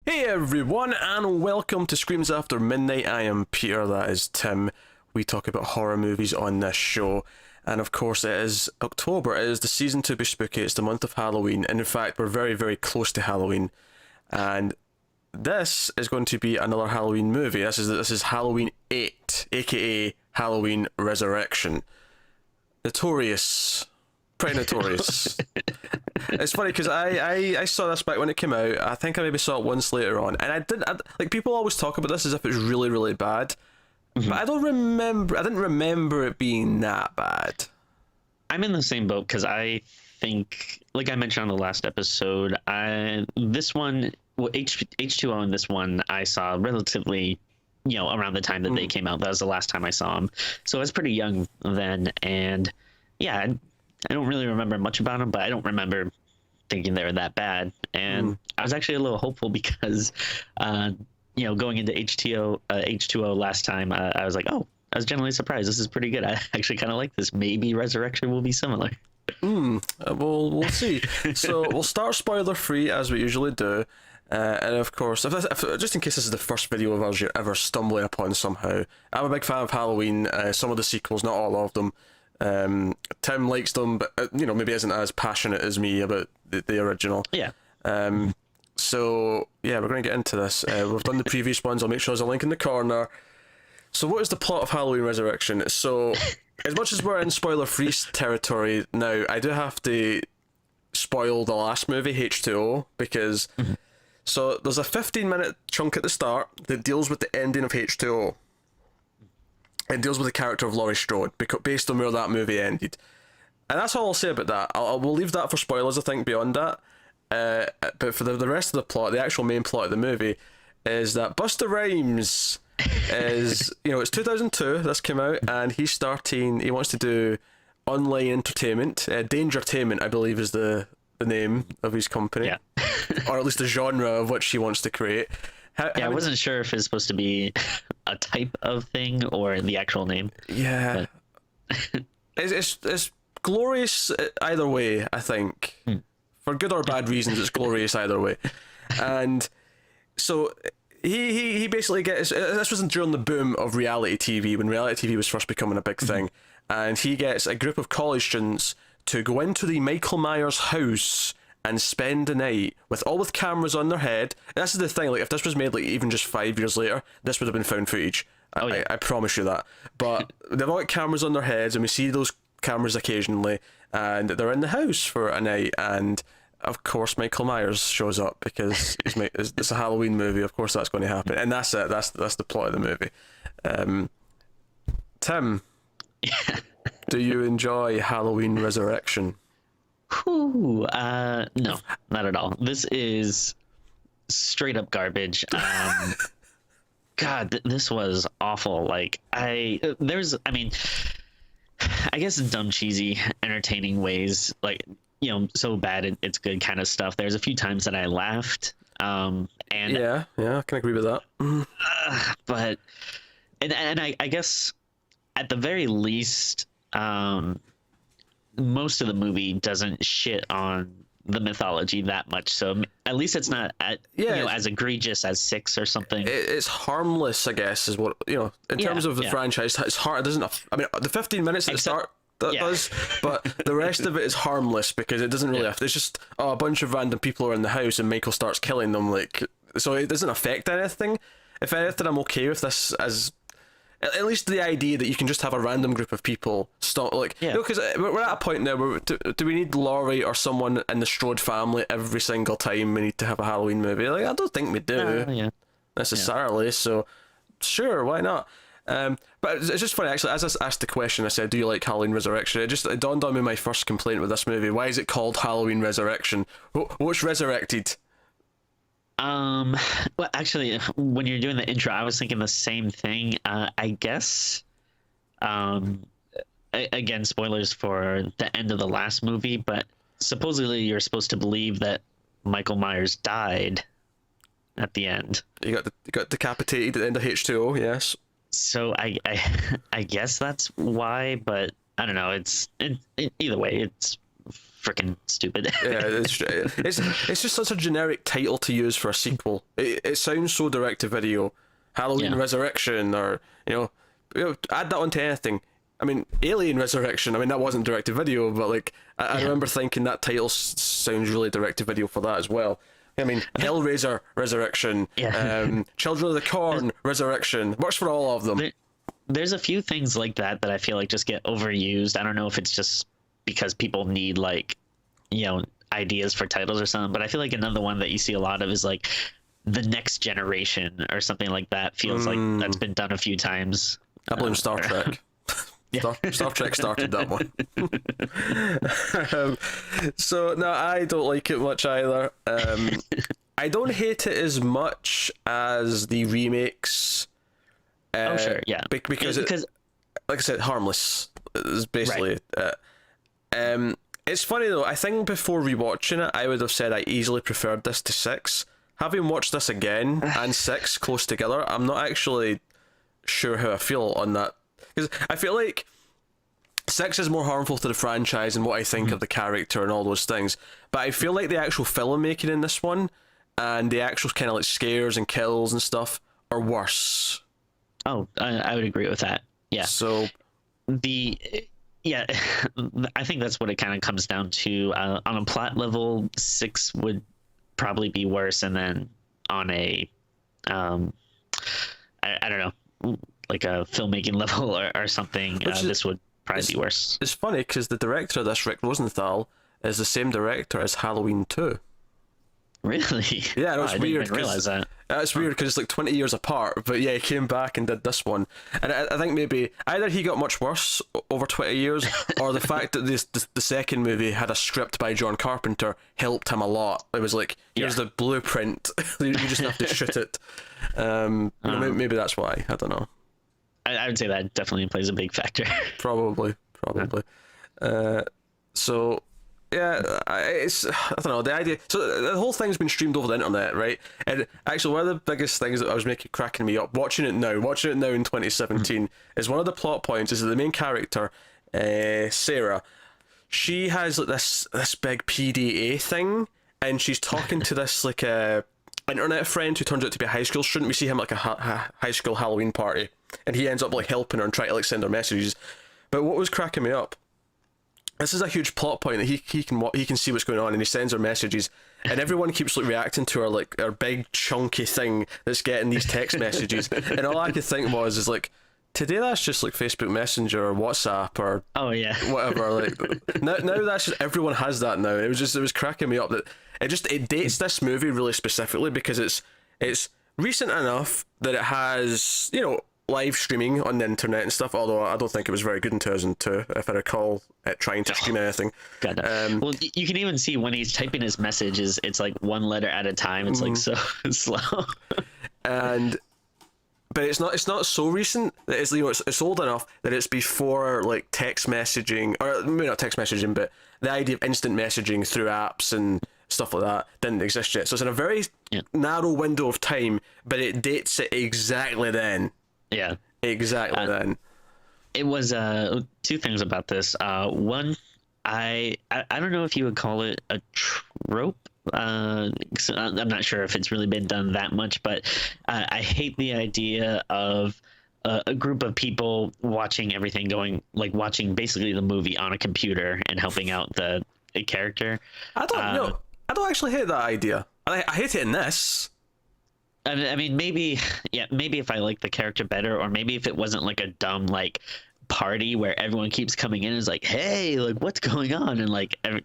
Hey everyone, and welcome to Screams After Midnight. I am Peter, that is Tim. We talk about horror movies on this show. And of course, it is October. It is the season to be spooky. It's the month of Halloween. And in fact, we're very, very close to Halloween. And this is going to be another Halloween movie. This is Halloween 8, aka Halloween Resurrection. Notorious. Pretty notorious. It's funny because I saw this back when it came out. I think I maybe saw it once later on, and like people always talk about this as if it's really, really bad, but I didn't remember it being that bad. I'm in the same boat because I think, like I mentioned on the last episode, H2O in this one I saw relatively, around the time that they came out. That was the last time I saw them, so I was pretty young then, and yeah. I don't really remember much about them, but I don't remember thinking they were that bad. And I was actually a little hopeful because, going into H2O last time, I was like, oh, I was generally surprised. This is pretty good. I actually kind of like this. Maybe Resurrection will be similar. We'll see. So we'll start spoiler free as we usually do. And of course, if just in case this is the first video of ours you're ever stumbling upon somehow, I'm a big fan of Halloween. Some of the sequels, not all of them. Tim likes them, but maybe isn't as passionate as me about the original. Yeah. So yeah, we're going to get into this. We've done the previous ones. I'll make sure there's a link in the corner. So what is the plot of Halloween Resurrection? So as much as we're in spoiler-free territory now, I do have to spoil the last movie, H2O, because so there's a 15-minute chunk at the start that deals with the ending of H2O. It deals with the character of Laurie Strode, based on where that movie ended. And that's all I'll say about that. We'll leave that for spoilers, I think, beyond that. But for the rest of the plot, the actual main plot of the movie, is that Busta Rhymes is, it's 2002, this came out, and he wants to do online entertainment. Dangertainment, I believe, is the name of his company. Yeah. Or at least the genre of which he wants to create. I wasn't sure if it's supposed to be a type of thing or the actual name. Yeah. It's glorious either way, I think. For good or bad reasons, it's glorious either way. And so he basically gets... This was during the boom of reality TV, when reality TV was first becoming a big thing. And he gets a group of college students to go into the Michael Myers house and spend the night with cameras on their head. And this is the thing, like if this was made like even just 5 years later, this would have been found footage. I promise you that. But they've all got cameras on their heads, and we see those cameras occasionally, and they're in the house for a night, and of course Michael Myers shows up because it's a Halloween movie. Of course that's going to happen, and that's it. That's the plot of the movie. Tim, do you enjoy Halloween Resurrection? No, not at all. This is straight up garbage. God, this was awful. Like I guess dumb, cheesy, entertaining ways, like, so bad it's good kind of stuff. There's a few times that I laughed. And yeah, I can agree with that. But I guess at the very least, most of the movie doesn't shit on the mythology that much, so at least it's not as egregious as 6 or something. It's harmless, I guess, is what in terms of the franchise. It's hard. It doesn't. I mean, the 15 minutes at the start does, but the rest of it is harmless because it doesn't really. It's just a bunch of random people are in the house and Michael starts killing them. Like, so it doesn't affect anything. If anything, I'm okay with this as. At least the idea that you can just have a random group of people stop, because we're at a point now where do we need Laurie or someone in the Strode family every single time we need to have a Halloween movie? Like, I don't think we do necessarily. So, sure, why not? But it's just funny, actually, as I asked the question, I said, do you like Halloween Resurrection? It dawned on me my first complaint with this movie. Why is it called Halloween Resurrection? What's resurrected? Well, actually, when you're doing the intro, I was thinking the same thing. I guess, again, spoilers for the end of the last movie, but supposedly you're supposed to believe that Michael Myers died at the end. You got decapitated at the end of H2O, yes. So I guess that's why, but I don't know. Either way, it's freaking stupid. Yeah, it's just such a generic title to use for a sequel. It sounds so direct to video. Halloween Resurrection, or add that onto anything. I mean, Alien Resurrection. I mean, that wasn't direct to video, but like I remember thinking that title sounds really direct to video for that as well. I mean, Hellraiser Resurrection, Children of the Corn Resurrection, works for all of them. There's a few things like that I feel like just get overused. I don't know if it's just because people need like, ideas for titles or something, but I feel like another one that you see a lot of is like The Next Generation or something like that. Feels like that's been done a few times. I blame Star Trek. Star Trek started that one. So no, I don't like it much either. I don't hate it as much as the remakes. Sure, yeah. Because like I said, harmless is basically it. It's funny though. I think before rewatching it, I would have said I easily preferred this to 6. Having watched this again and 6 close together, I'm not actually sure how I feel on that. Because I feel like 6 is more harmful to the franchise and what I think of the character and all those things. But I feel like the actual filmmaking in this one and the actual kind of like scares and kills and stuff are worse. Oh, I would agree with that. Yeah. So I think that's what it kind of comes down to. On a plot level, 6 would probably be worse, and then on a I don't know, like a filmmaking level or something, this would probably be worse. It's funny because the director of this, Rick Rosenthal, is the same director as Halloween 2. Really? Yeah, it was I weird. didn't even realize that. It's weird because it's like 20 years apart, but yeah, he came back and did this one. And I think maybe either he got much worse over 20 years, or the fact that the second movie had a script by John Carpenter helped him a lot. It was like, here's the blueprint, you just have to shoot it. Maybe that's why, I don't know. I would say that definitely plays a big factor. Probably. So yeah, I don't know, the idea. So the whole thing's been streamed over the internet, right? And actually, one of the biggest things that I was cracking me up watching it now in 2017 is one of the plot points is that the main character, Sarah, she has like this big PDA thing, and she's talking to this like a internet friend who turns out to be a high school student. We see him at like a high school Halloween party, and he ends up like helping her and trying to like send her messages. But what was cracking me up, this is a huge plot point that he can see what's going on, and he sends her messages, and everyone keeps like reacting to her like her big chunky thing that's getting these text messages, and all I could think is like, today that's just like Facebook Messenger or WhatsApp or whatever. Like now that's just, everyone has that now. It was cracking me up that it dates this movie really specifically because it's recent enough that it has live streaming on the internet and stuff, although I don't think it was very good in 2002, if I recall it trying to stream anything. God, well, you can even see when he's typing his messages, it's like one letter at a time. It's like so slow. But it's not so recent that it's old enough that it's before like text messaging, or maybe not text messaging, but the idea of instant messaging through apps and stuff like that didn't exist yet. So it's in a very narrow window of time, but it dates it exactly then. Yeah, exactly. Then it was two things about this. One, I don't know if you would call it a trope. I'm not sure if it's really been done that much, but I hate the idea of a group of people watching everything, watching basically the movie on a computer and helping out the character. I don't know. I don't actually hate that idea. I hate it in this. I mean, maybe if I like the character better, or maybe if it wasn't like a dumb like party where everyone keeps coming in and is like, hey, like what's going on, and like if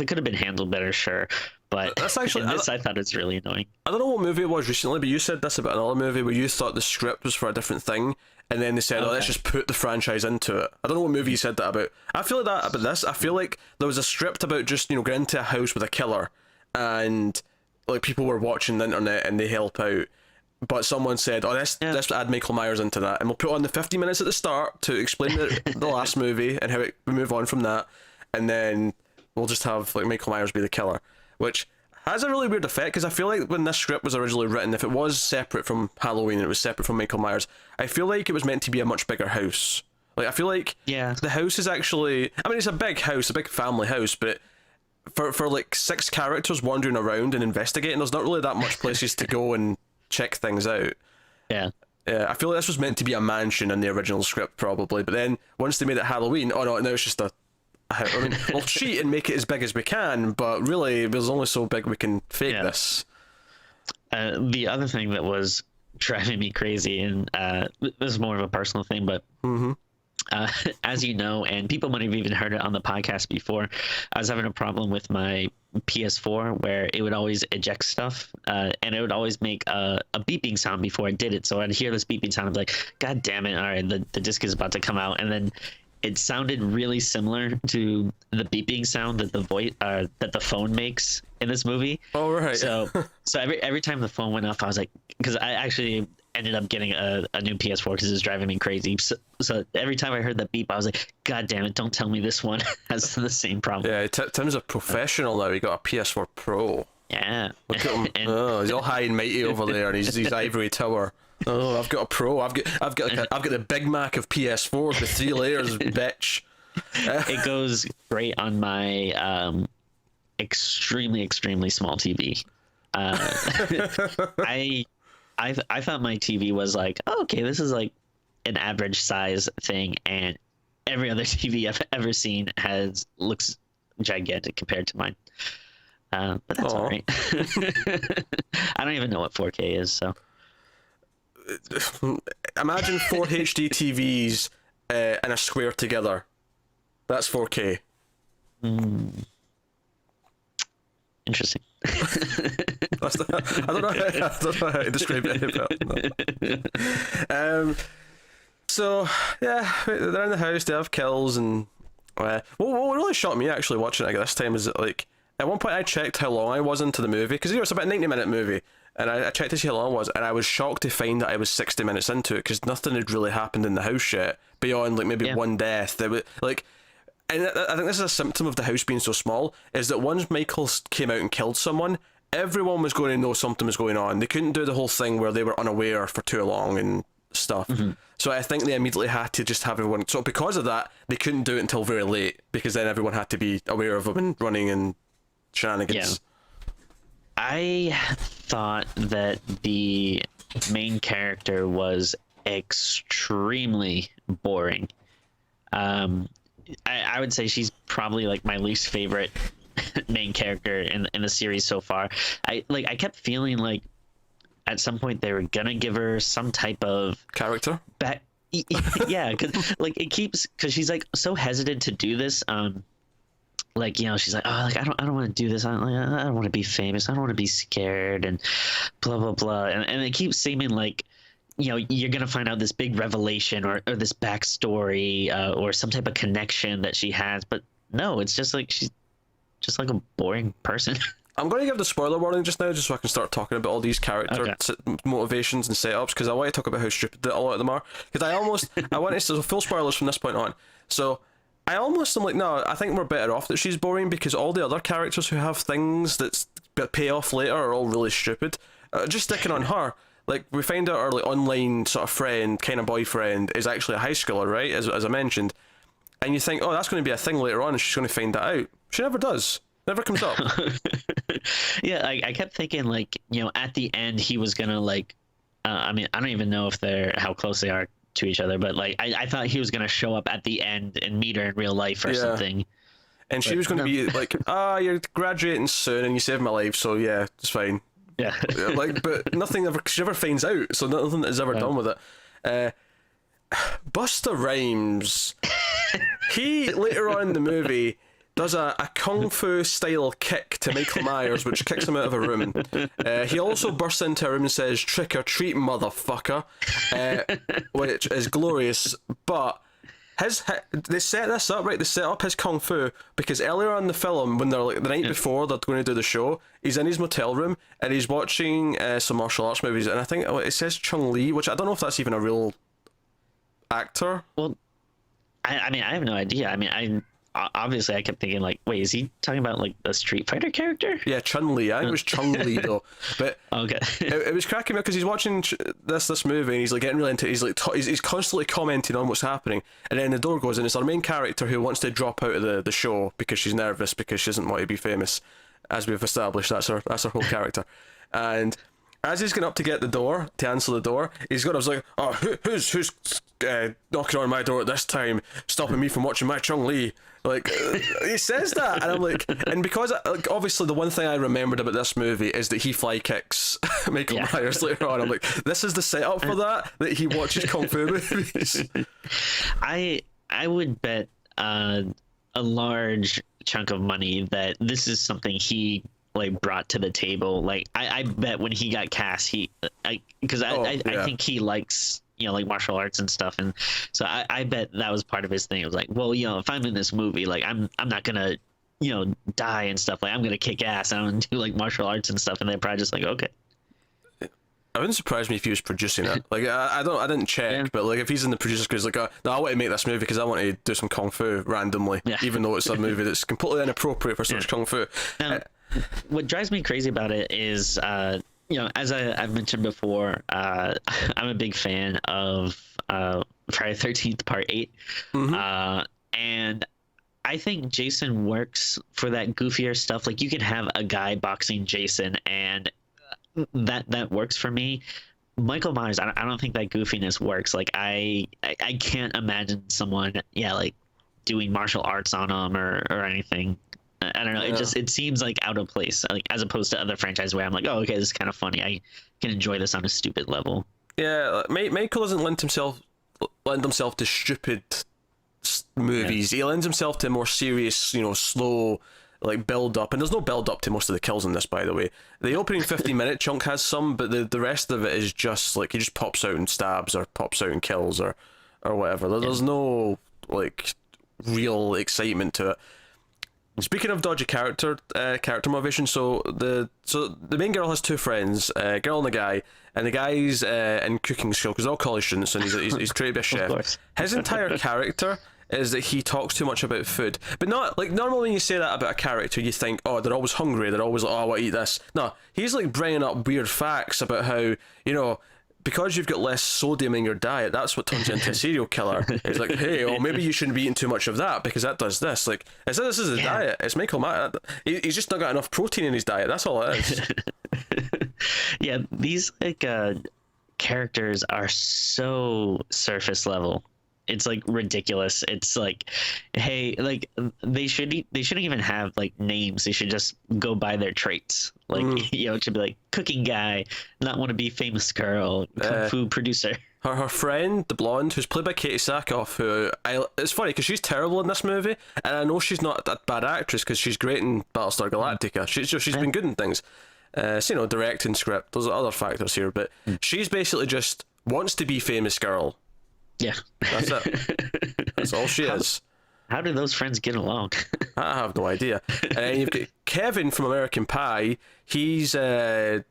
it could have been handled better, sure. But that's actually I thought it's really annoying. I don't know what movie it was recently, but you said this about another movie where you thought the script was for a different thing, and then they said, "Oh, let's just put the franchise into it." I don't know what movie you said that about. I feel like that about this. I feel like there was a script about just getting into a house with a killer, and like people were watching the internet and they help out, but someone said, "Oh, let's add Michael Myers into that, and we'll put on the 50 minutes at the start to explain the last movie and how we move on from that, and then we'll just have like Michael Myers be the killer," which has a really weird effect because I feel like when this script was originally written, if it was separate from Halloween and it was separate from Michael Myers, I feel like it was meant to be a much bigger house. Like, I feel like Yeah. the house is actually, I mean, it's a big house, a big family house, but for like 6 characters wandering around and investigating, there's not really that much places to go and check things out. Yeah. I feel like this was meant to be a mansion in the original script, probably, but then once they made it Halloween, oh no, now it's just a house. I mean, we'll cheat and make it as big as we can, but really, there's only so big we can fake this. The other thing that was driving me crazy, and this is more of a personal thing, but as you know, and people might have even heard it on the podcast before, I was having a problem with my PS4 where it would always eject stuff, and it would always make a beeping sound before I did it. So I'd hear this beeping sound, I'd be like, God damn it, all right, the disc is about to come out. And then it sounded really similar to the beeping sound that the phone makes in this movie. Oh, right. So every time the phone went off, I was like, because I actually ended up getting a new PS4 because it was driving me crazy. So every time I heard that beep, I was like, God damn it, don't tell me this one has the same problem. Yeah, Tim's a professional now. He got a PS4 Pro. Yeah. Look at him. Oh, he's all high and mighty over there, and he's ivory tower. Oh, I've got a Pro. I've got the Big Mac of PS4s with 3 layers, bitch. It goes great on my extremely small TV. I thought my TV was like, oh, okay, this is like an average size thing, and every other TV I've ever seen looks gigantic compared to mine. But that's all right. I don't even know what 4K is, so. Imagine 4 HD TVs in a square together. That's 4K. Interesting. I don't know how to describe it. No. So yeah, they're in the house. They have kills, and what really shocked me actually watching it this time is that, like, at one point I checked how long I was into the movie, because it's about a 90-minute movie, and I checked to see how long it was, and I was shocked to find that I was 60 minutes into it, because nothing had really happened in the house yet beyond like maybe one death. There was like. And I think this is a symptom of the house being so small, is that once Michael came out and killed someone, everyone was going to know something was going on. They couldn't do the whole thing where they were unaware for too long and stuff. So I think they immediately had to just have everyone... So because of that, they couldn't do it until very late, because then everyone had to be aware of them and running and shenanigans. Yeah. I thought that the main character was extremely boring. I would say she's probably like my least favorite main character in the series so far. I kept feeling like at some point they were gonna give her some type of Character? Yeah, because she's like so hesitant to do this. Like, you know, she's like, oh, like I don't want to do this. I don't want to be famous. I don't want to be scared and blah blah blah. And it keeps seeming like, you know, you're gonna find out this big revelation or this backstory or some type of connection that she has, but no, it's just like she's just like a boring person. I'm going to give the spoiler warning just now, just so I can start talking about all these character motivations and setups, because I want to talk about how stupid a lot of them are. Because I want to so full spoilers from this point on. So I almost am like, no, I think we're better off that she's boring, because all the other characters who have things that pay off later are all really stupid. Just sticking on her. Like, we find out our like online sort of friend, kind of boyfriend, is actually a high schooler, right? As I mentioned. And you think, oh, that's going to be a thing later on, and she's going to find that out. She never does. Never comes up. Yeah, I kept thinking, like, you know, at the end he was going to, like, I mean, I don't even know if how close they are to each other, but, like, I thought he was going to show up at the end and meet her in real life or something. And she was going to be like, you're graduating soon and you saved my life, so yeah, it's fine. Yeah. Like, but she never finds out, so nothing is ever done with it. Busta Rhymes, he later on in the movie does a kung fu style kick to Michael Myers, which kicks him out of a room. He also bursts into a room and says, "Trick or treat, motherfucker," which is glorious. But they set this up, right? They set up his kung fu because earlier on in the film, when they're like the night before they're going to do the show, he's in his motel room and he's watching some martial arts movies, and I think it says Chung Lee, which I don't know if that's even a real actor. Well, I mean, I have no idea. I mean, obviously I kept thinking like, wait, is he talking about like the Street Fighter character? Yeah, Chun-Li. I think it was Chun-Li though. But Okay. it was cracking me up because he's watching this movie and he's like getting really into it. He's like he's constantly commenting on what's happening, and then the door goes and it's our main character who wants to drop out of the show because she's nervous because she doesn't want to be famous, as we've established. That's her whole character. And as he's getting up to get the door, to answer the door, he's got, I was like, oh, who's knocking on my door at this time, stopping me from watching my Chun-Li? Like, he says that, and I'm like, and because, like, obviously the one thing I remembered about this movie is that he fly kicks Michael Myers later on. I'm like, this is the setup for that he watches Kung Fu movies. I would bet a large chunk of money that this is something he like brought to the table. Like I bet when he got cast, I think he likes, you know, like martial arts and stuff, and so I bet that was part of his thing. It was like, well, you know, if I'm in this movie, like I'm not gonna, you know, die and stuff. Like I'm gonna kick ass. I'm gonna do like martial arts and stuff, and they're probably just like, okay. It wouldn't surprise me if he was producing it. Like I didn't check, but like if he's in the producer's because like, no, I want to make this movie because I want to do some kung fu randomly, even though it's a movie that's completely inappropriate for such kung fu. What drives me crazy about it is, you know, as I've mentioned before, I'm a big fan of Friday the 13th Part 8, and I think Jason works for that goofier stuff. Like you can have a guy boxing Jason, and that works for me. Michael Myers, I don't think that goofiness works. Like I can't imagine someone, like doing martial arts on him or anything. I don't know. Yeah. It seems like out of place, like as opposed to other franchises where I'm like, oh, okay, this is kind of funny. I can enjoy this on a stupid level. Yeah, Michael doesn't lend himself to stupid movies. Yeah. He lends himself to more serious, you know, slow, like build up. And there's no build up to most of the kills in this, by the way. The opening 15-minute chunk has some, but the rest of it is just like he just pops out and stabs or pops out and kills or whatever. There's no like real excitement to it. Speaking of dodgy character motivation, so the main girl has two friends, a girl and a guy, and the guy's in cooking school because they're all college students, and he's trained to be a chef. His entire character is that he talks too much about food, but not like normally when you say that about a character, you think, oh, they're always hungry, they're always like, oh, I want to eat this. No, he's like bringing up weird facts about how, you know, because you've got less sodium in your diet, that's what turns you into a serial killer. It's like, hey, well, maybe you shouldn't be eating too much of that because that does this. Like, this is his diet. It's Michael Myers. He's just not got enough protein in his diet. That's all it is. Yeah, these like characters are so surface level. It's like ridiculous. It's like, hey, like they shouldn't even have like names. They should just go by their traits. Like you know, it should be like cooking guy, not want to be famous girl, kung fu producer. Her friend, the blonde, who's played by Katie Sackhoff, who it's funny because she's terrible in this movie, and I know she's not a bad actress because she's great in Battlestar Galactica. She's been good in things. So, you know, directing, script. There's other factors here, but she's basically just wants to be famous girl. Yeah, that's it. That's all she is. How do those friends get along? I have no idea. And you've got Kevin from American Pie. He's I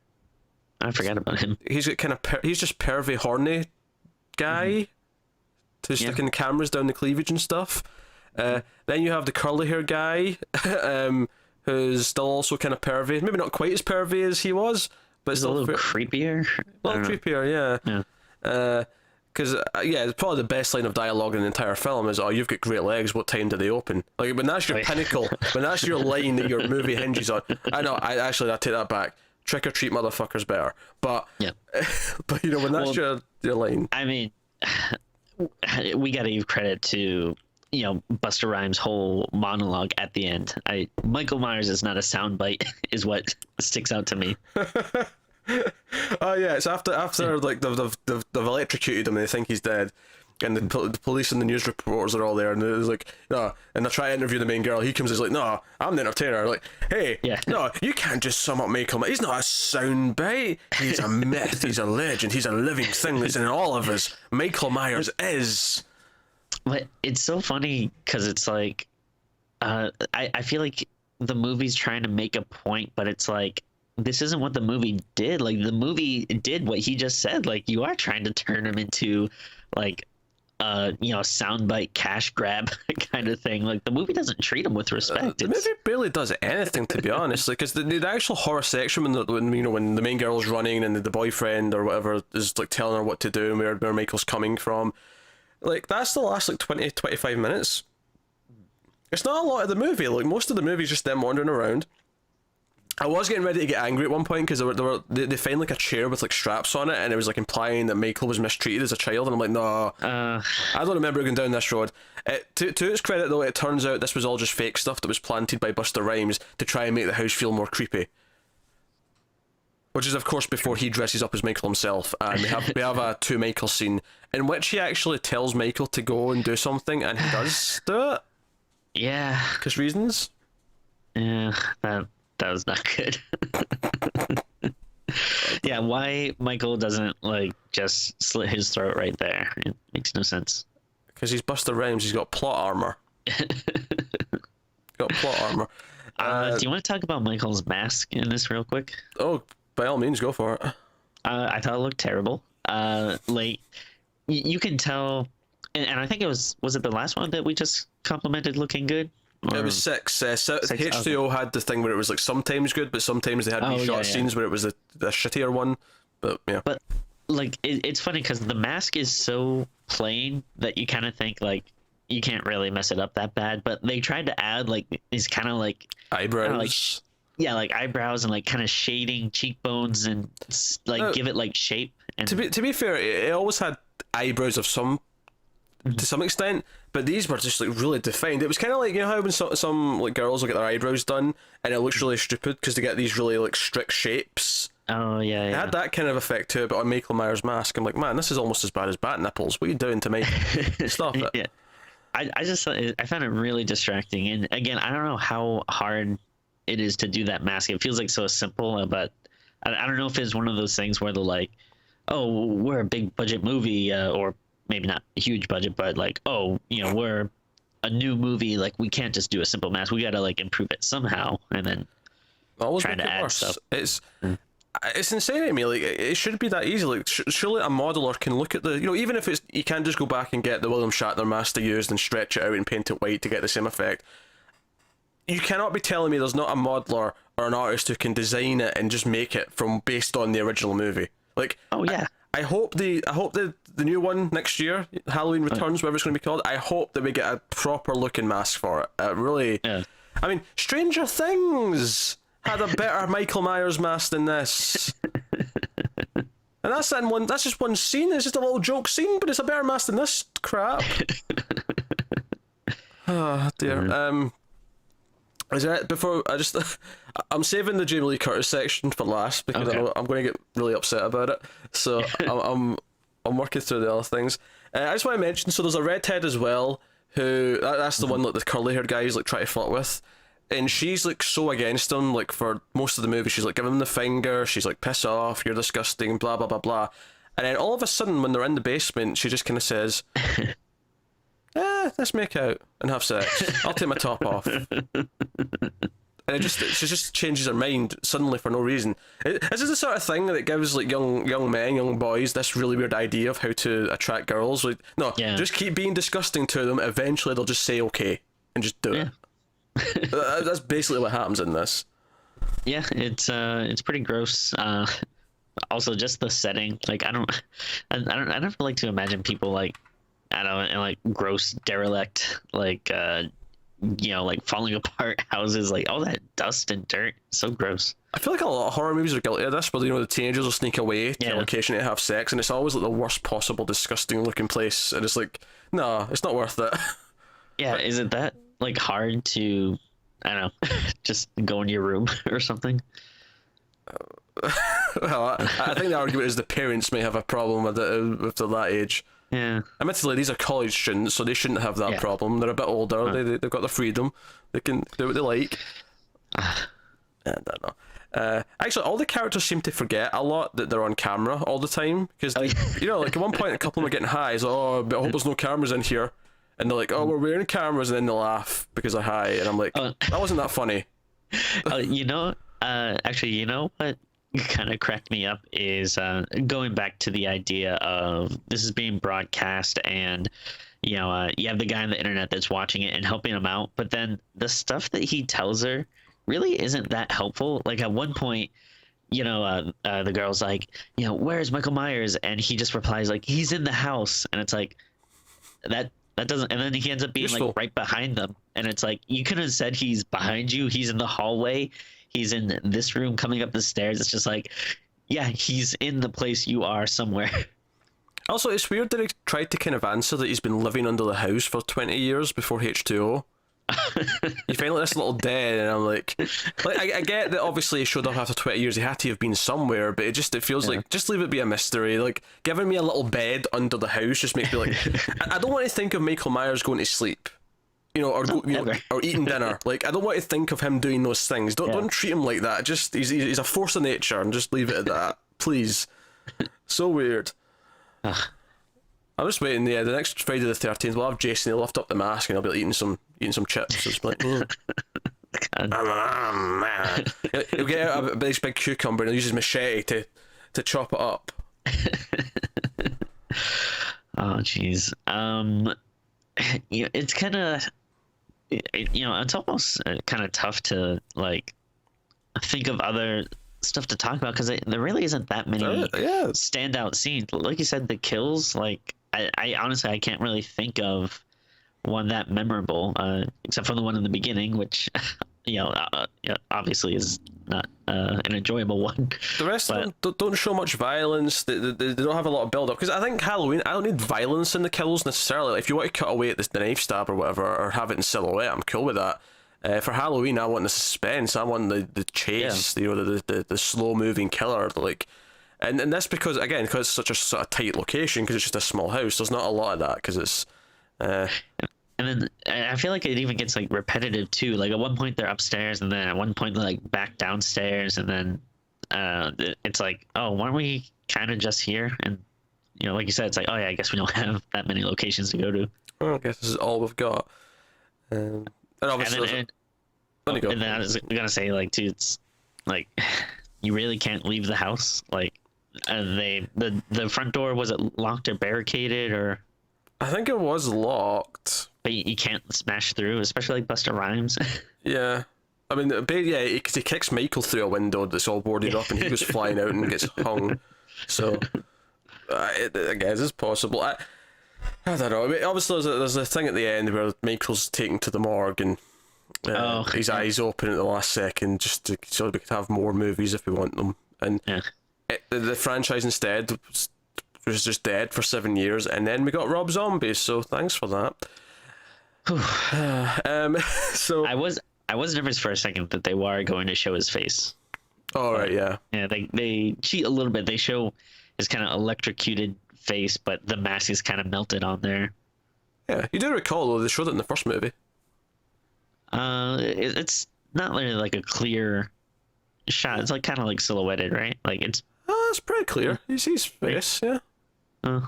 forgot about him. He's got kind of he's just pervy, horny guy to sticking the cameras down the cleavage and stuff. Then you have the curly hair guy, who's still also kind of pervy. Maybe not quite as pervy as he was, but still a little creepier. A little creepier, yeah. Because, it's probably the best line of dialogue in the entire film is, oh, you've got great legs, what time do they open? Like, when that's your pinnacle, when that's your line that your movie hinges on. I know, I take that back. Trick or treat motherfuckers better. But, but you know, when that's your line. I mean, we gotta give credit to, you know, Busta Rhymes' whole monologue at the end. Michael Myers is not a soundbite, is what sticks out to me. Oh yeah, it's after like they've electrocuted him and they think he's dead, and the police and the news reporters are all there, and it's like, no, and they try to interview the main girl. He comes and is like, no, I'm the entertainer. Like, hey, no, you can't just sum up Michael. He's not a soundbite. He's a myth. He's a legend. He's a living thing that's in all of us. Michael Myers is. But it's so funny because it's like, I feel like the movie's trying to make a point, but it's like, this isn't what the movie did. Like, the movie did what he just said. Like, you are trying to turn him into like soundbite cash grab kind of thing. Like the movie doesn't treat him with respect. The movie barely does anything, to be honest. Like, because the actual horror section when the main girl's running and the boyfriend or whatever is like telling her what to do and where Michael's coming from, like that's the last like 20-25 minutes. It's not a lot of the movie. Like most of the movie is just them wandering around. I was getting ready to get angry at one point because they find like a chair with like straps on it, and it was like implying that Michael was mistreated as a child, and I'm like, no, I don't remember going down this road. To its credit though, it turns out this was all just fake stuff that was planted by Busta Rhymes to try and make the house feel more creepy. Which is of course before he dresses up as Michael himself, and we have a two Michael scene in which he actually tells Michael to go and do something, and he does do it. Yeah. Because reasons. Yeah, that was not good. Yeah, why Michael doesn't like just slit his throat right there? It makes no sense. Because he's Busta Rhymes, he's got plot armor. Got plot armor. Do you want to talk about Michael's mask in this real quick? Oh, by all means, go for it. I thought it looked terrible. Like you can tell, and I think it was it the last one that we just complimented looking good? It was 6. H2O had the thing where it was like sometimes good, but sometimes they had these shot scenes where it was the shittier one. But yeah. But like it's funny because the mask is so plain that you kind of think like you can't really mess it up that bad. But they tried to add like these kind of like eyebrows. Like eyebrows and like kind of shading cheekbones and like give it like shape. And to be fair, it always had eyebrows of some to some extent, but these were just like really defined. It was kind of like, you know how when some like girls will get their eyebrows done and it looks really stupid because they get these really like strict shapes. Oh yeah, It had that kind of effect to it, but on Michael Myers' mask, I'm like, man, this is almost as bad as bat nipples. What are you doing to Michael? Stop it. Yeah, I found it really distracting, and again, I don't know how hard it is to do that mask. It feels like so simple, but I don't know if it's one of those things where they're like, oh, we're a big budget movie, or maybe not a huge budget, but like, oh, we're a new movie, like we can't just do a simple mask. We got to like improve it somehow, and then always try to add worse. stuff. It's insane to me. Like it should be that easy. Like surely a modeler can look at the, even if it's, you can't just go back and get the William Shatner mask they used and stretch it out and paint it white to get the same effect. You cannot be telling me there's not a modeler or an artist who can design it and just make it from based on the original movie. Like, oh yeah. I hope the new one next year, Halloween Returns, whatever it's going to be called, I hope that we get a proper looking mask for it. Really, yeah. I mean, Stranger Things had a better Michael Myers mask than this. And that's just one scene. It's just a little joke scene, but it's a better mask than this crap. Oh dear. Is it before I'm saving the Jamie Lee Curtis section for last because I know I'm going to get really upset about it. So I'm working through the other things. I just want to mention, so there's a redhead as well who that's the one that the curly haired guys like try to flirt with, and she's like so against him. Like for most of the movie, she's like giving him the finger. She's like, piss off, you're disgusting, blah blah blah blah. And then all of a sudden, when they're in the basement, she just kind of says, let's make out and have sex. I'll take my top off. And she just changes her mind suddenly for no reason. This is the sort of thing that gives like young men, young boys, this really weird idea of how to attract girls. Like, no, just keep being disgusting to them. Eventually, they'll just say okay and just do it. That's basically what happens in this. Yeah, it's pretty gross. Also, just the setting. Like, I never like to imagine people like, I don't know, in like gross derelict, like like falling apart houses, like all that dust and dirt. So gross. I feel like a lot of horror movies are guilty of this, but the teenagers will sneak away to a location to have sex, and it's always like the worst possible disgusting looking place, and it's like, no, it's not worth it. Yeah, is it that like hard to, I don't know, just go in your room or something? Well, I think the argument is the parents may have a problem with it if they're that age. Yeah. Admittedly, these are college students, so they shouldn't have that problem. They're a bit older. They've got the freedom. They can do what they like. I don't know. Actually, all the characters seem to forget a lot that they're on camera all the time. Because, like at one point, a couple of them are getting high. It's like, oh, but I hope there's no cameras in here. And they're like, oh, we're wearing cameras. And then they laugh because they're high. And I'm like, that wasn't that funny. Actually, you know what? kind of cracked me up is going back to the idea of this is being broadcast, and you have the guy on the internet that's watching it and helping him out, but then the stuff that he tells her really isn't that helpful. Like at one point, the girl's like, where's Michael Myers? And he just replies like, he's in the house. And it's like, that doesn't, and then he ends up being Useful. like right behind them. And it's like, you could have said he's behind you. He's in the hallway. He's in this room coming up the stairs. It's just like, yeah, he's in the place you are somewhere. Also, it's weird that he tried to kind of answer that he's been living under the house for 20 years before H2O. You find like this little dead, and I'm like I get that obviously he showed up after 20 years. He had to have been somewhere, but it feels like just leave it be a mystery. Like giving me a little bed under the house just makes me like I don't want to think of Michael Myers going to sleep, or eating dinner. Like I don't want to think of him doing those things. Don't treat him like that. Just he's a force of nature, and just leave it at that, please. So weird. I'm just waiting. Yeah, the next Friday the 13th, we'll have Jason. He'll lift up the mask and he'll be eating some chips. It's like, he'll get out a big cucumber and he'll use his machete to chop it up. Oh, jeez. It's kind of, it's almost kind of tough to like think of other stuff to talk about, because there really isn't that many standout scenes. Like you said, the kills, like I honestly I can't really think of one that memorable, except for the one in the beginning, which obviously is not an enjoyable one. The rest of them don't show much violence. They don't have a lot of build up, because I think Halloween, I don't need violence in the kills necessarily. Like, if you want to cut away at the knife stab or whatever, or have it in silhouette, I'm cool with that. For Halloween, I want the suspense. I want the chase. The slow moving killer. Like, and that's because it's such a sort of tight location, because it's just a small house. There's not a lot of that, because it's. And then I feel like it even gets like repetitive too. Like at one point they're upstairs, and then at one point they're like back downstairs, and then it's like, oh, weren't we kind of just here? And like you said, it's like, oh yeah, I guess we don't have that many locations to go to. Well, I guess this is all we've got. And obviously, and then I was gonna say, like, too, it's like you really can't leave the house. Like, the front door, was it locked or barricaded, or? I think it was locked. But you can't smash through, especially like Busta Rhymes. Yeah. I mean, because he kicks Michael through a window that's all boarded up, and he goes flying out and gets hung. So, I guess it's possible. I don't know. I mean, obviously, there's a thing at the end where Michael's taken to the morgue, and his eyes open at the last second, just so we could have more movies if we want them. And the franchise instead was just dead for 7 years, and then we got Rob Zombie. So thanks for that. So I was nervous for a second that they were going to show his face. Oh, right, yeah. Yeah, they cheat a little bit. They show his kind of electrocuted face, but the mask is kind of melted on there. Yeah, you do recall, though, they showed it in the first movie. It's not really like a clear shot. It's like kind of like silhouetted, right? Like it's. Oh, it's pretty clear. You see his face, yeah. I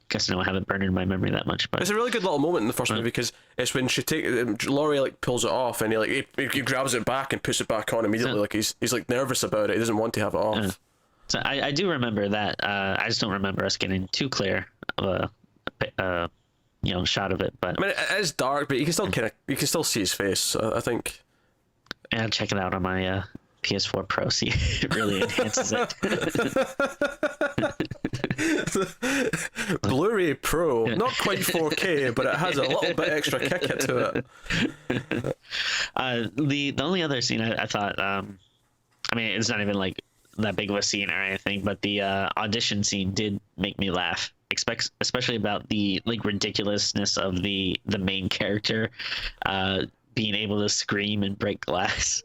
guess I don't have it burned in my memory that much, but it's a really good little moment in the first movie, because it's when Laurie like pulls it off, and he grabs it back and puts it back on immediately. Like he's like nervous about it. He doesn't want to have it off. So I do remember that. I just don't remember us getting too clear of a shot of it. But I mean, it is dark, but you can still see his face. So I think. Yeah, check it out on my PS4 Pro. See, it really enhances it. Blu-ray Pro, not quite 4K, but it has a little bit extra kick it to it. The only other scene I thought, I mean, it's not even like that big of a scene or anything, but the audition scene did make me laugh, especially about the like ridiculousness of the main character being able to scream and break glass.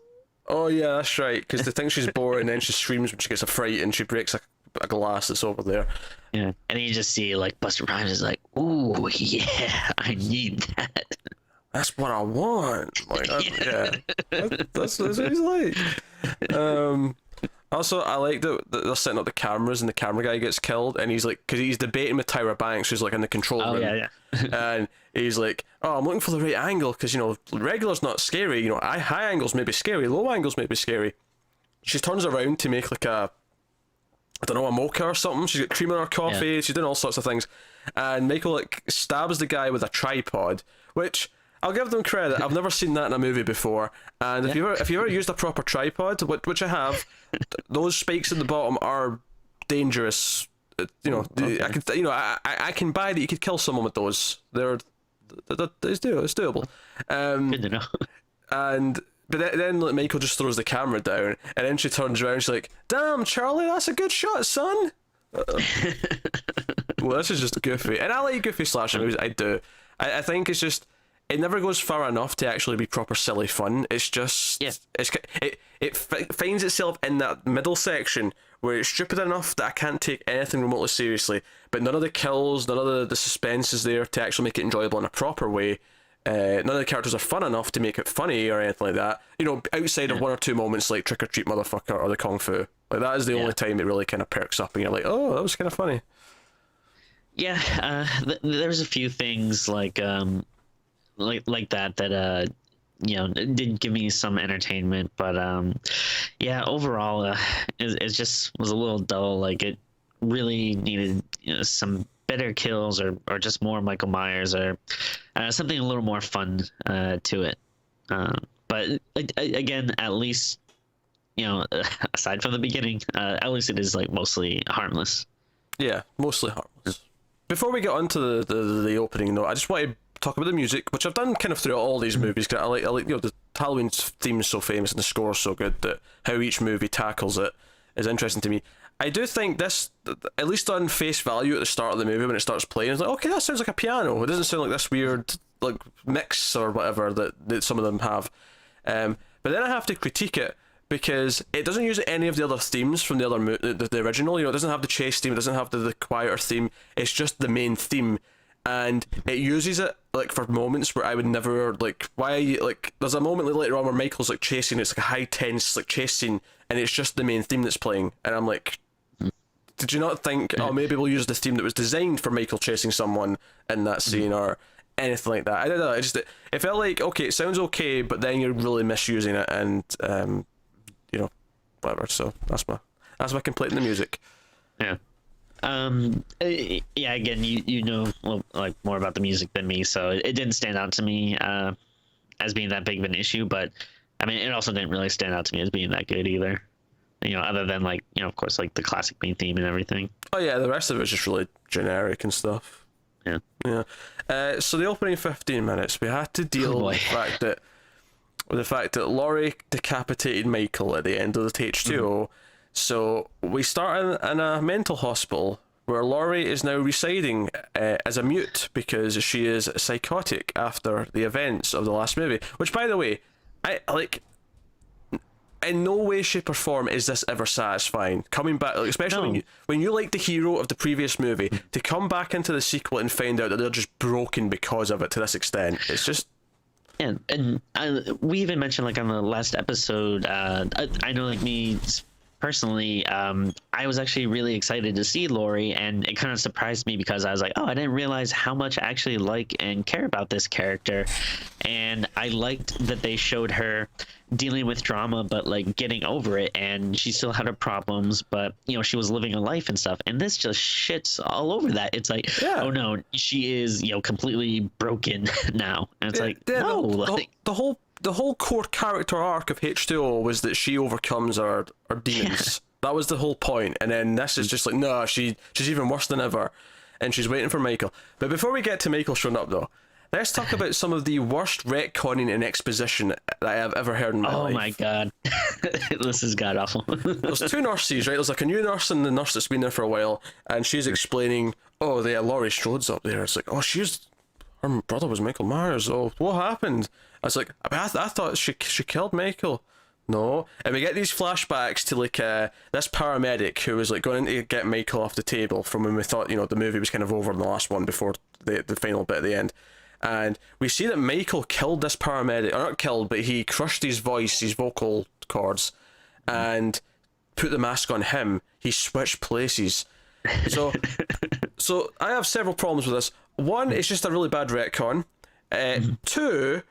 Oh yeah, that's right. Because they think she's bored, and then she screams when she gets a fright, and she breaks a glass that's over there. Yeah, and you just see like Busta Rhymes is like, "Ooh, yeah, I need that. That's what I want." Like, that's what he's like. Also, I like that they're setting up the cameras, and the camera guy gets killed, and he's like, because he's debating with Tyra Banks, who's like in the control room. Yeah. And he's like, "Oh, I'm looking for the right angle, because regular's not scary. High angles may be scary, low angles may be scary." she turns around to make like I don't know, a mocha or something. She's got cream in her coffee. She's doing all sorts of things, and Michael like stabs the guy with a tripod, which I'll give them credit. I've never seen that in a movie before, and if you ever used a proper tripod, which I have, those spikes in the bottom are dangerous. You know, okay. I can buy that you could kill someone with those. It's doable. Good to know. But then like, Michael just throws the camera down, and then she turns around and she's like, "Damn, Charlie, that's a good shot, son." Well, this is just goofy, and I like goofy slasher movies. I do. I think it's just it never goes far enough to actually be proper silly fun. It's just it finds itself in that middle section where it's stupid enough that I can't take anything remotely seriously, but none of the kills, none of the suspense is there to actually make it enjoyable in a proper way. None of the characters are fun enough to make it funny or anything like that. You know, outside of one or two moments like Trick or Treat Motherfucker or the Kung Fu. Like that is the only time it really kind of perks up and you're like, oh, that was kind of funny. Yeah, there's a few things like that did give me some entertainment, but overall, it just was a little dull. Like it really needed some better kills or just more Michael Myers or something a little more fun to it. But again, at least aside from the beginning, at least it is like mostly harmless. Yeah, mostly harmless. Before we get on to the opening though, I just want to talk about the music, which I've done kind of throughout all these movies. Cause I like the Halloween theme is so famous and the score is so good that how each movie tackles it is interesting to me. I do think this, at least on face value at the start of the movie when it starts playing, it's like, okay, that sounds like a piano. It doesn't sound like this weird like mix or whatever that some of them have. But then I have to critique it because it doesn't use any of the other themes from the original. You know, it doesn't have the chase theme, it doesn't have the quieter theme. It's just the main theme, and it uses it like for moments where I would never like. Why like? There's a moment later on where Michael's like chasing. It's like a high tense like chase scene, and it's just the main theme that's playing, and I'm like. Did you not think, oh, maybe we'll use the theme that was designed for Michael chasing someone in that scene or anything like that? I don't know. It felt like, okay, it sounds okay, but then you're really misusing it and, whatever. So that's my complaint in the music. Yeah. Again, you know like more about the music than me, so it didn't stand out to me as being that big of an issue, but I mean, it also didn't really stand out to me as being that good either. Other than like, of course, like the classic main theme and everything. Oh yeah, the rest of it is just really generic and stuff. Yeah. So the opening 15 minutes, we had to deal with the fact that Laurie decapitated Michael at the end of the H2O. Mm-hmm. So we start in a mental hospital where Laurie is now residing as a mute because she is psychotic after the events of the last movie. Which, by the way, I like. In no way, shape, or form is this ever satisfying. Coming back, like, especially when you like the hero of the previous movie, to come back into the sequel and find out that they're just broken because of it to this extent, it's just. Yeah, and we even mentioned like on the last episode. I know, like me personally, I was actually really excited to see Laurie, and it kind of surprised me because I was like, oh, I didn't realize how much I actually like and care about this character, and I liked that they showed her dealing with drama but like getting over it, and she still had her problems, but she was living a life and stuff, and this just shits all over that. It's like, oh no, she is completely broken now, and it's the whole core character arc of H2O was that she overcomes her demons. That was the whole point, and then this is just like, no, she's even worse than ever, and she's waiting for Michael. But before we get to Michael showing up though, let's talk about some of the worst retconning and exposition that I have ever heard in my life. Oh my god. This is god awful. There's two nurses, right? There's like a new nurse and the nurse that's been there for a while, and she's explaining, oh, Laurie Strode's up there. It's like, oh, her brother was Michael Myers. Oh, what happened? I was like, I thought she killed Michael. No. And we get these flashbacks to like this paramedic who was like going to get Michael off the table from when we thought, the movie was kind of over in the last one before the final bit at the end. And we see that Michael killed this paramedic, or not killed, but he crushed his vocal cords, and put the mask on him. He switched places. So I have several problems with this. One, it's just a really bad retcon. Two,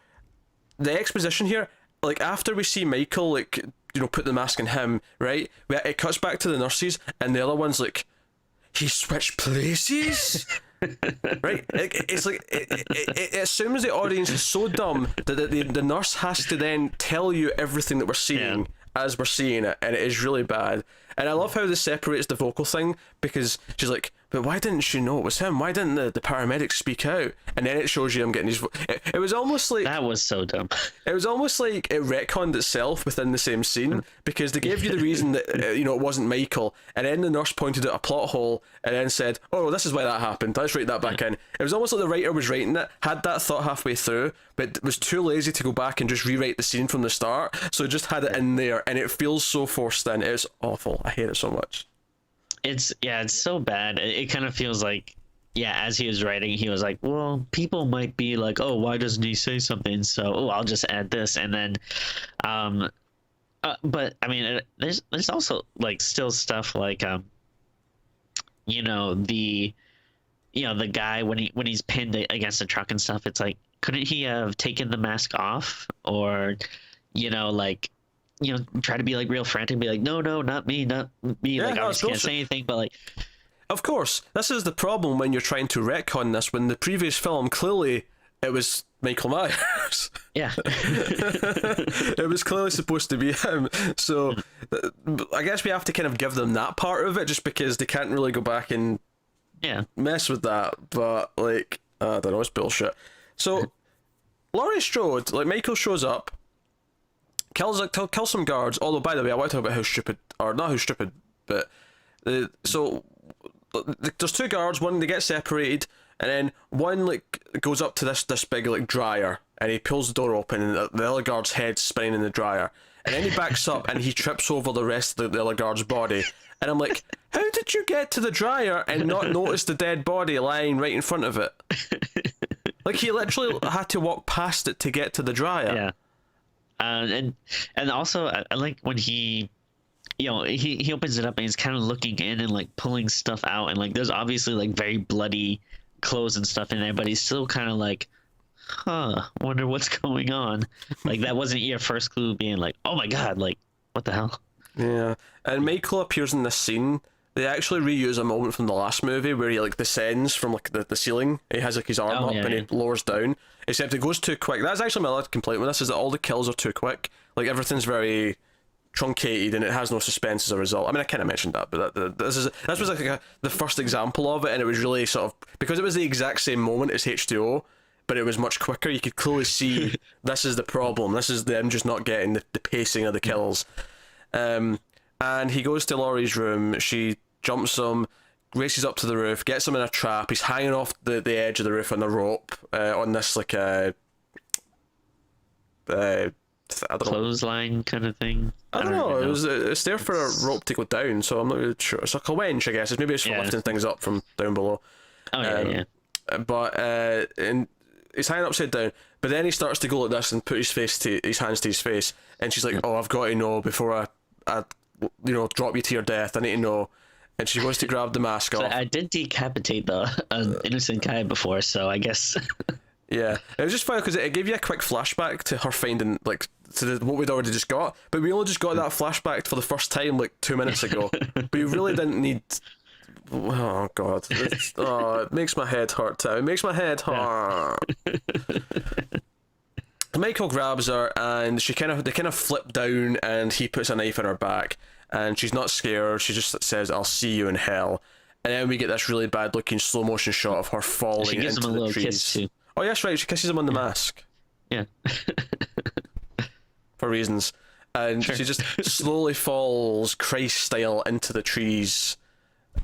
the exposition here, like after we see Michael like put the mask on him, right? It cuts back to the nurses, and the other one's like, he switched places. Right? It's like it assumes the audience is so dumb that the nurse has to then tell you everything that we're seeing as we're seeing it, and it is really bad. And I love how this separates the vocal thing, because she's like, but why didn't she know it was him? Why didn't the paramedics speak out? And then it shows you him getting his it was almost like, that was so dumb. it was almost like it retconned itself within the same scene, because they gave you the reason that it wasn't Michael, and then the nurse pointed out a plot hole and then said, oh, this is why that happened, let's write that back in. It was almost like the writer was writing it, had that thought halfway through, but was too lazy to go back and just rewrite the scene from the start, so just had it in there, and it feels so forced in. It's awful. I hate it so much. It's so bad. It kind of feels like, as he was writing, he was like, well, people might be like, oh, why doesn't he say something? So, I'll just add this. And then, but I mean, there's also like still stuff like, the guy when he's pinned against the truck and stuff. It's like, couldn't he have taken the mask off, or, try to be like real frantic and be like, no, not me. Like, I can't say anything, but like, of course, this is the problem when you're trying to retcon this, when the previous film, clearly it was Michael Myers. Yeah. It was clearly supposed to be him. So I guess we have to kind of give them that part of it, just because they can't really go back and mess with that. But like, I don't know, it's bullshit. So Laurie Strode, like, Michael shows up, kills some guards. Although, by the way, I want to talk about how stupid, or not how stupid, but so there's two guards. One, they get separated, and then one like goes up to this big like dryer, and he pulls the door open, and the other guard's head's spinning in the dryer, and then he backs up and he trips over the rest of the other guard's body, and I'm like, how did you get to the dryer and not notice the dead body lying right in front of it? Like, he literally had to walk past it to get to the dryer. Yeah. And also I like when he opens it up and he's kind of looking in and like pulling stuff out, and like there's obviously like very bloody clothes and stuff in there, but he's still kind of like, wonder what's going on. Like, that wasn't your first clue, being like, oh my god, like, what the hell? Yeah. And Michael appears in this scene. They actually reuse a moment from the last movie where he like descends from like the ceiling. He has like his arm up and he lowers down. Except it goes too quick. That's actually my other complaint with this, is that all the kills are too quick. Like, everything's very truncated and it has no suspense as a result. I mean, I kind of mentioned that, but this was like the first example of it, and it was really sort of, because it was the exact same moment as H2O, but it was much quicker. You could clearly see this is the problem. This is them just not getting the pacing of the kills. And he goes to Laurie's room. She jumps him, races up to the roof, gets him in a trap. He's hanging off the edge of the roof on a rope, on this like I don't know, clothesline kind of thing. I don't know. It's there for a rope to go down, so I'm not really sure. It's like a winch, I guess. Maybe it's for lifting things up from down below. Oh yeah. But and he's hanging upside down. But then he starts to go like this and put his hands to his face, and she's like, "Oh, I've got to know before I drop you to your death. I need to know." And she goes to grab the mask off. I did decapitate an innocent guy before, so I guess. Yeah, it was just funny because it gave you a quick flashback to her finding, like, to what we'd already just got, but we only just got that flashback for the first time like 2 minutes ago. We really didn't need. Oh god, it makes my head hurt too. It makes my head hurt. Michael grabs her and they kind of flip down, and he puts a knife in her back, and she's not scared. She just says, "I'll see you in hell." And then we get this really bad looking slow motion shot of her falling she gives into him a the little trees. Kiss too. Oh yes, right. She kisses him on the mask. Yeah. For reasons, and she just slowly falls Christ style into the trees,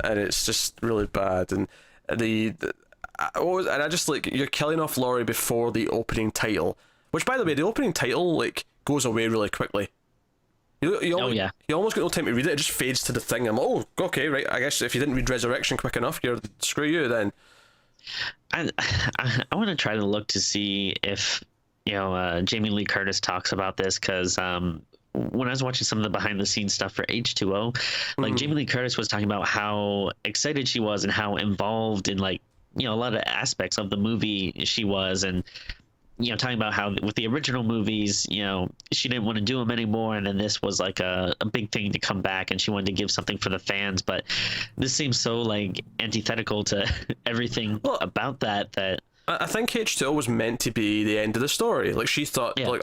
and it's just really bad. And and I just like, you're killing off Laurie before the opening title, which, by the way, the opening title like goes away really quickly. You almost got no time to read it. It just fades to the thing. I'm like, oh, okay, right. I guess if you didn't read Resurrection quick enough, screw you then. I want to try to look to see if Jamie Lee Curtis talks about this, because when I was watching some of the behind the scenes stuff for H2O, like Jamie Lee Curtis was talking about how excited she was and how involved in like a lot of aspects of the movie she was, and talking about how with the original movies, she didn't want to do them anymore, and then this was like a big thing to come back, and she wanted to give something for the fans. But this seems so like antithetical to everything about that. I think H2O was meant to be the end of the story. Like, she thought, like,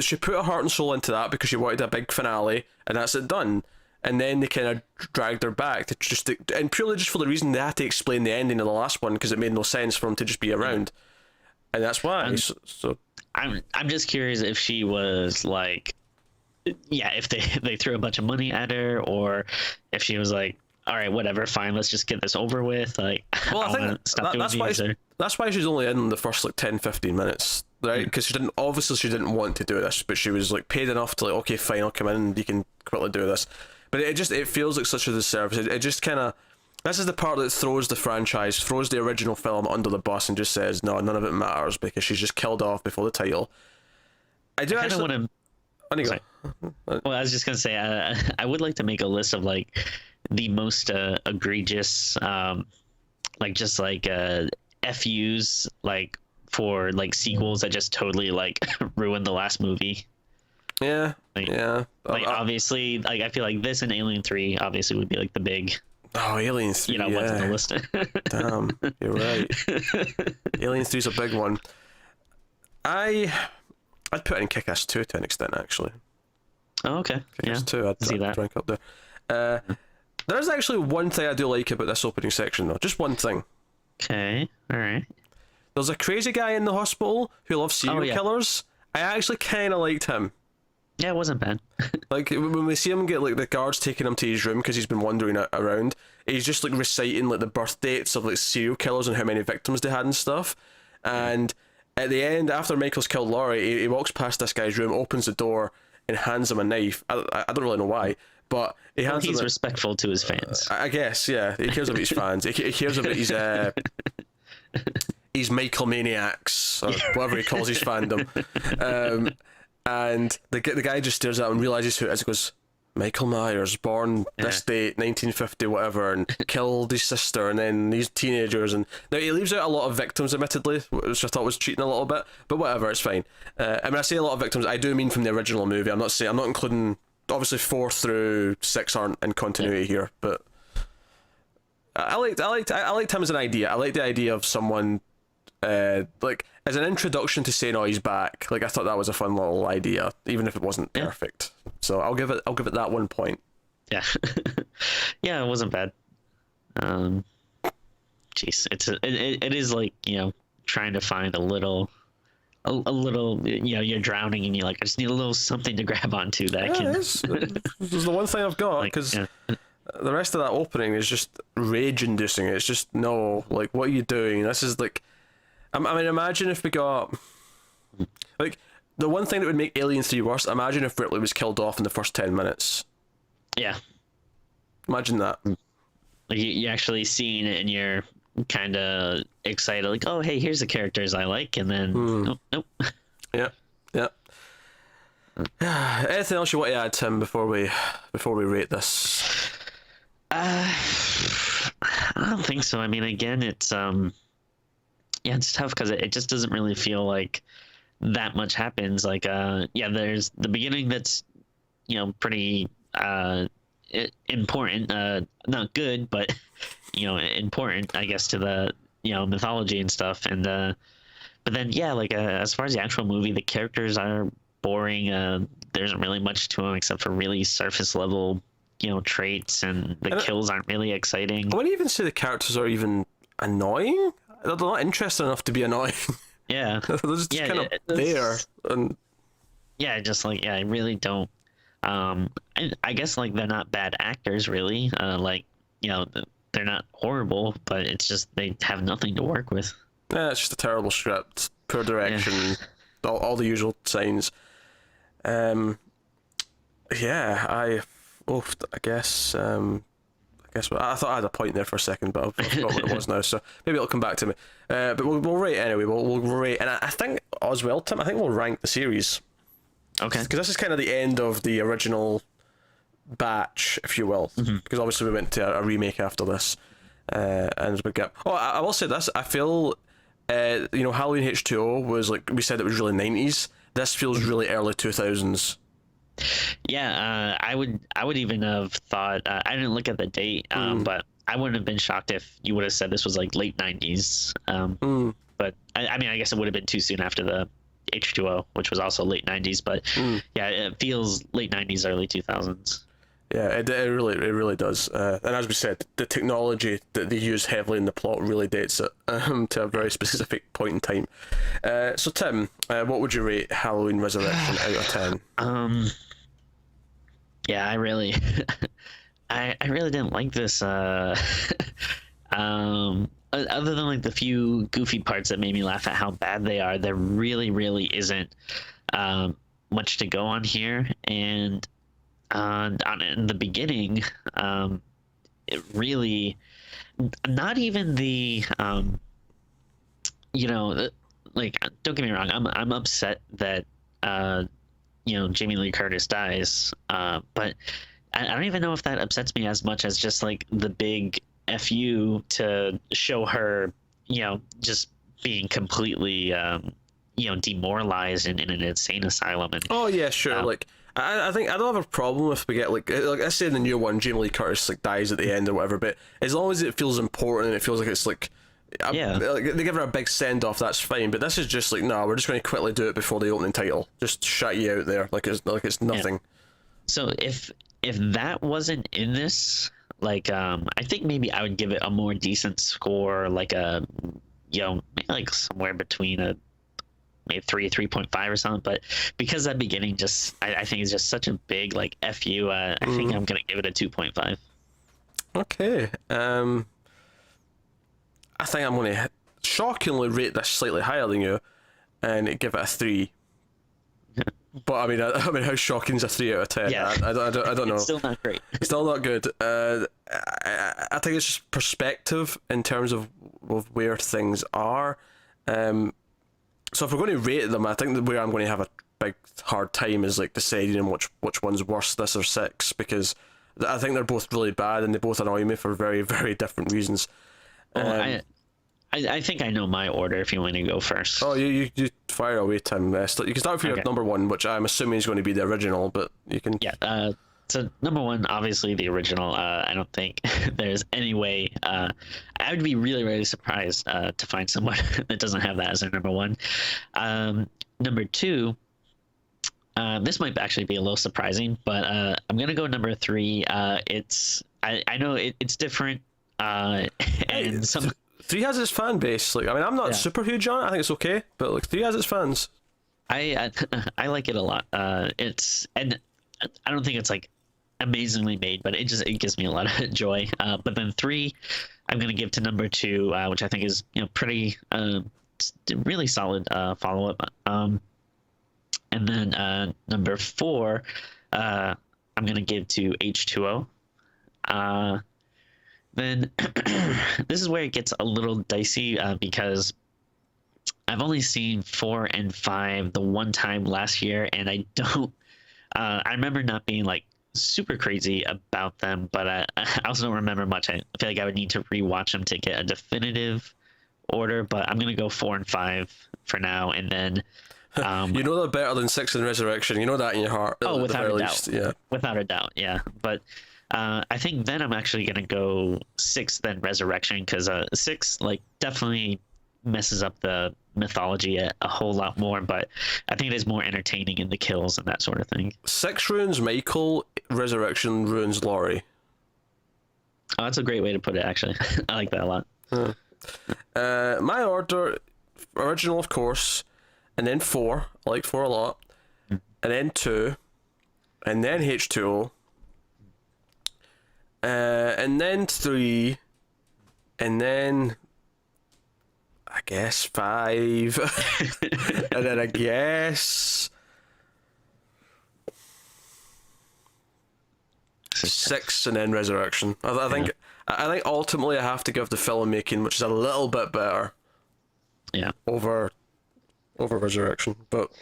she put her heart and soul into that because she wanted a big finale, and that's it, done. And then they kind of dragged her back and purely just for the reason they had to explain the ending of the last one because it made no sense for him to just be around, and that's why. So I'm just curious if she was like, if they threw a bunch of money at her, or if she was like, all right, whatever, fine, let's just get this over with. Like, well, I think that's why she's only in the first like 10-15 minutes, right? Because she didn't want to do this, but she was like paid enough to like, okay, fine, I'll come in and you can quickly do this. But it feels like such a disservice. It just kind of, this is the part that throws the franchise, throws the original film under the bus and just says, no, none of it matters because she's just killed off before the title. I do actually want to. Well, I was just gonna say, I would like to make a list of like the most egregious, like just like FUs, like for like sequels that just totally like ruined the last movie. Yeah, yeah. Like obviously, like I feel like this and Alien 3 obviously would be like the big. Oh, Alien 3, ones on the list. Damn, you're right. Alien 3's a big one. I'd put in Kick-Ass 2 to an extent, actually. Oh, okay. Kick-Ass 2, I'd see that. Rank up there. There's actually one thing I do like about this opening section, though. Just one thing. Okay, all right. There's a crazy guy in the hospital who loves serial killers. I actually kind of liked him. Yeah, it wasn't bad. Like, when we see him get, like, the guards taking him to his room because he's been wandering around, he's just, like, reciting, like, the birth dates of, like, serial killers and how many victims they had and stuff. And at the end, after Michael's killed Laurie, he walks past this guy's room, opens the door, and hands him a knife. I don't really know why, but he hands him he's respectful to his fans. I guess, yeah. He cares about his fans. He cares about his Michael Maniacs, or whatever he calls his fandom. And the guy just stares at him and realizes who it is. He goes, Michael Myers, born this date, 1950, whatever, and killed his sister, and then these teenagers. And now he leaves out a lot of victims, admittedly, which I thought was cheating a little bit, but whatever, it's fine. I mean, I say a lot of victims, I do mean from the original movie. I'm not including, obviously 4 through 6 aren't in continuity here, but I liked him as an idea. I like the idea of someone like as an introduction to saying, "Oh, he's back." Like, I thought that was a fun little idea, even if it wasn't perfect. So I'll give it that 1 point. Yeah, yeah, it wasn't bad. Jeez, it is like, trying to find a little, you're drowning and you're like, I just need a little something to grab onto that I can. This is the one thing I've got, because the rest of that opening is just rage-inducing. It's just, no, like, what are you doing? This is like, I mean, imagine if we got, like, the one thing that would make Alien 3 worse, imagine if Ripley was killed off in the first 10 minutes. Yeah. Imagine that. Like, you actually seeing it and you're kind of excited, like, oh, hey, here's the characters I like, and then, nope. Yeah. Anything else you want to add, Tim, before we rate this? I don't think so. I mean, again, it's it's tough because it just doesn't really feel like that much happens. Like, there's the beginning that's, pretty important, not good, but important, I guess, to the mythology and stuff. And but then as far as the actual movie, the characters are boring. There isn't really much to them except for really surface level traits, and the kills aren't really exciting. I wouldn't even say the characters are even annoying. They're not interesting enough to be annoying. Yeah. They're just kind of there. And yeah, just like, I really don't. I guess, like, they're not bad actors, really. They're not horrible, but it's just they have nothing to work with. Yeah, it's just a terrible script, poor direction, all the usual signs. I guess I thought I had a point there for a second, but I forgot what it was now, so maybe it'll come back to me. But we'll rate anyway. We'll rate, and I think as well, Tim, I think we'll rank the series. Okay. Because this is kind of the end of the original batch, if you will. Mm-hmm. Because obviously we went to a remake after this, and we get. Oh, I will say this. I feel you know, Halloween H2O was like, we said it was really 90s. This feels really early 2000s. Yeah, I would even have thought I didn't look at the date, but I wouldn't have been shocked if you would have said this was like late 90s. But I mean, I guess it would have been too soon after the H2O, which was also late 90s. But yeah, it feels late 90s, early 2000s. Yeah, it really does. And as we said, the technology that they use heavily in the plot really dates it to a very specific point in time. So Tim, what would you rate Halloween Resurrection out of 10? Yeah, I really, I really didn't like this. Other than like the few goofy parts that made me laugh at how bad they are, there really isn't much to go on here. And in the beginning, it really, not even the, you know, like, don't get me wrong, I'm upset that you know, Jamie Lee Curtis dies, but I don't even know if that upsets me as much as just like the big fu to show her, you know, just being completely you know, demoralized in an insane asylum. And Oh yeah, sure. Like I think I don't have a problem if we get like I say in the new one, Jamie Lee Curtis like dies at the end or whatever, but as long as it feels important and it feels like it's like like, they give her a big send off, that's fine. But this is just like, no, we're just going to quickly do it before the opening title. Just shut you out there, like it's nothing. So if that wasn't in this, like I think maybe I would give it a more decent score, like a, you know, maybe like somewhere between a maybe 3.5 or something. But because that beginning just I think is just such a big like fu, I think I'm gonna give it a 2.5. Okay. I think I'm going to shockingly rate this slightly higher than you, and give it a 3. But I mean, how shocking is a 3 out of 10? Yeah. I don't know. It's still not great. Still not good. I think it's just perspective in terms of where things are. So if we're going to rate them, I think that where I'm going to have a big hard time is like deciding which one's worse, this or 6, because I think they're both really bad and they both annoy me for very, very different reasons. I think I know my order if you want to go first. Oh, you fire away, Tim. You can start with your number 1, which I'm assuming is going to be the original, but you can... Yeah, so number 1, obviously the original. I don't think there's any way... I would be really surprised to find someone that doesn't have that as their number 1. Number 2, this might actually be a little surprising, but I'm going to go number 3. I know it's different, and some... 3 has its fan base. Like, I mean, I'm not super huge on it. I think it's okay, but like 3 has its fans. I like it a lot. And I don't think it's like amazingly made, but it gives me a lot of joy. But then 3, I'm gonna give to number 2, which I think is, you know, pretty really solid follow up. And then number 4, I'm gonna give to H2O. Then this is where it gets a little dicey because I've only seen 4 and 5 the one time last year, and I don't. I remember not being like super crazy about them, but I also don't remember much. I feel like I would need to rewatch them to get a definitive order. But I'm gonna go 4 and 5 for now, and then. You know they're better than 6 and Resurrection. You know that in your heart. Oh, without a doubt. Yeah. Without a doubt, yeah. But. I think then I'm actually gonna go 6 then Resurrection, because 6 like definitely messes up the mythology a whole lot more, but I think it is more entertaining in the kills and that sort of thing. 6 ruins Michael, Resurrection ruins Laurie. Oh, that's a great way to put it, actually. I like that a lot. My order, original of course, and then 4. I like 4 a lot, and then 2, and then H2O. And then 3, and then I guess 5, and then I guess 6, and then Resurrection. I think ultimately I have to give the filmmaking, which is a little bit better, over Resurrection, but.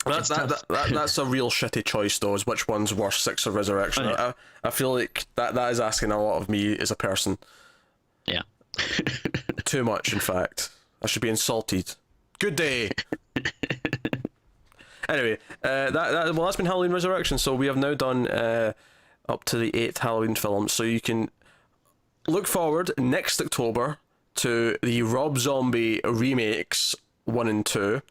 That's a real shitty choice though, is which one's worse, 6 or Resurrection. I feel like that is asking a lot of me as a person. Yeah. Too much, in fact. I should be insulted. Good day. Anyway, that's been Halloween Resurrection. So we have now done up to the 8th Halloween film. So you can look forward next October to the Rob Zombie remakes 1 and 2.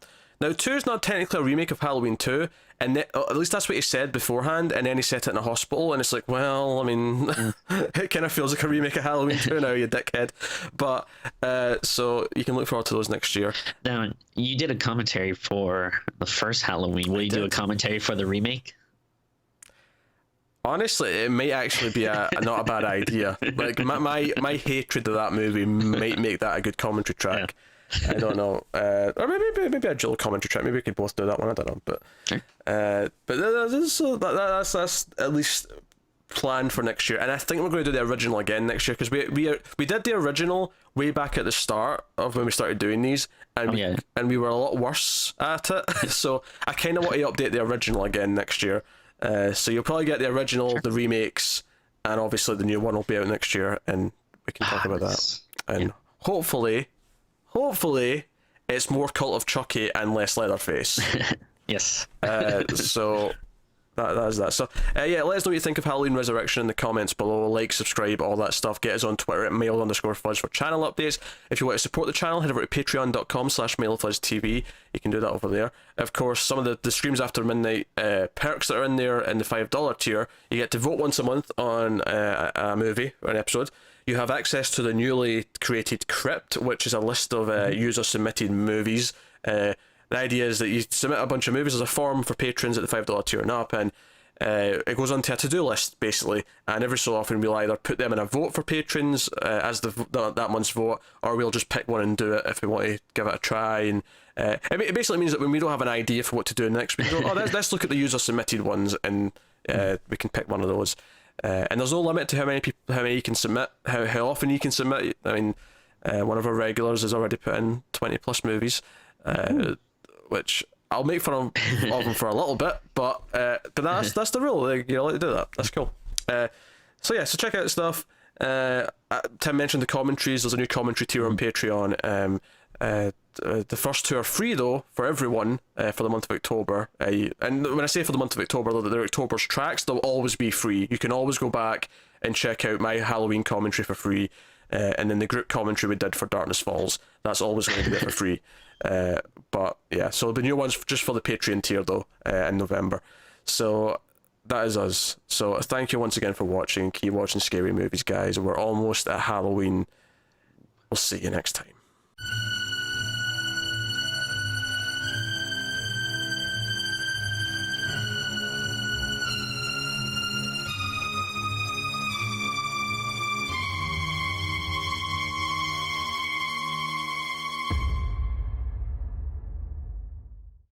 Now, 2 is not technically a remake of Halloween 2, and at least that's what he said beforehand, and then he set it in a hospital, and it's like, well, I mean, it kind of feels like a remake of Halloween 2 now, you dickhead. But, so you can look forward to those next year. Now, you did a commentary for the first Halloween. Will you do a commentary for the remake? Honestly, it might actually be not a bad idea. Like, my hatred of that movie might make that a good commentary track. Yeah. I don't know, or maybe a dual commentary track. Maybe we could both do that one. I don't know, but sure. That's at least planned for next year. And I think we're going to do the original again next year because we did the original way back at the start of when we started doing these, and and we were a lot worse at it. So I kind of want to update the original again next year. So you'll probably get the original, sure, the remakes, and obviously the new one will be out next year, and we can talk about that. And hopefully it's more Cult of Chucky and less Leatherface. Yes. So that is that. So let us know what you think of Halloween Resurrection in the comments below. Like, subscribe, all that stuff. Get us on Twitter at mail_fuzz for channel updates. If you want to support the channel, head over to patreon.com/mailfuzztv. You can do that over there. Of course, some of the streams after midnight perks that are in there in the $5 tier. You get to vote once a month on a movie or an episode. You have access to the newly created Crypt, which is a list of user-submitted movies. The idea is that you submit a bunch of movies as a form for patrons at the $5 tier and up, and it goes onto a to-do list, basically. And every so often we'll either put them in a vote for patrons as that month's vote, or we'll just pick one and do it if we want to give it a try. And it basically means that when we don't have an idea for what to do next, we go, let's look at the user-submitted ones, and we can pick one of those. And there's no limit to how many you can submit, how often you can submit. I mean, one of our regulars has already put in 20+ movies, which I'll make fun of them for a little bit, but that's the rule. Like, you know, let to do that. That's cool. So check out stuff. Tim mentioned the commentaries. There's a new commentary tier on Patreon. The first 2 are free though for everyone for the month of October. And when I say for the month of October, they're October's tracks. They'll always be free. You can always go back and check out my Halloween commentary for free, and then the group commentary we did for Darkness Falls. That's always going to be there for free. But yeah, so the new one's just for the Patreon tier though in November. So that is us. So thank you once again for watching. Keep watching scary movies, guys. We're almost at Halloween. We'll see you next time.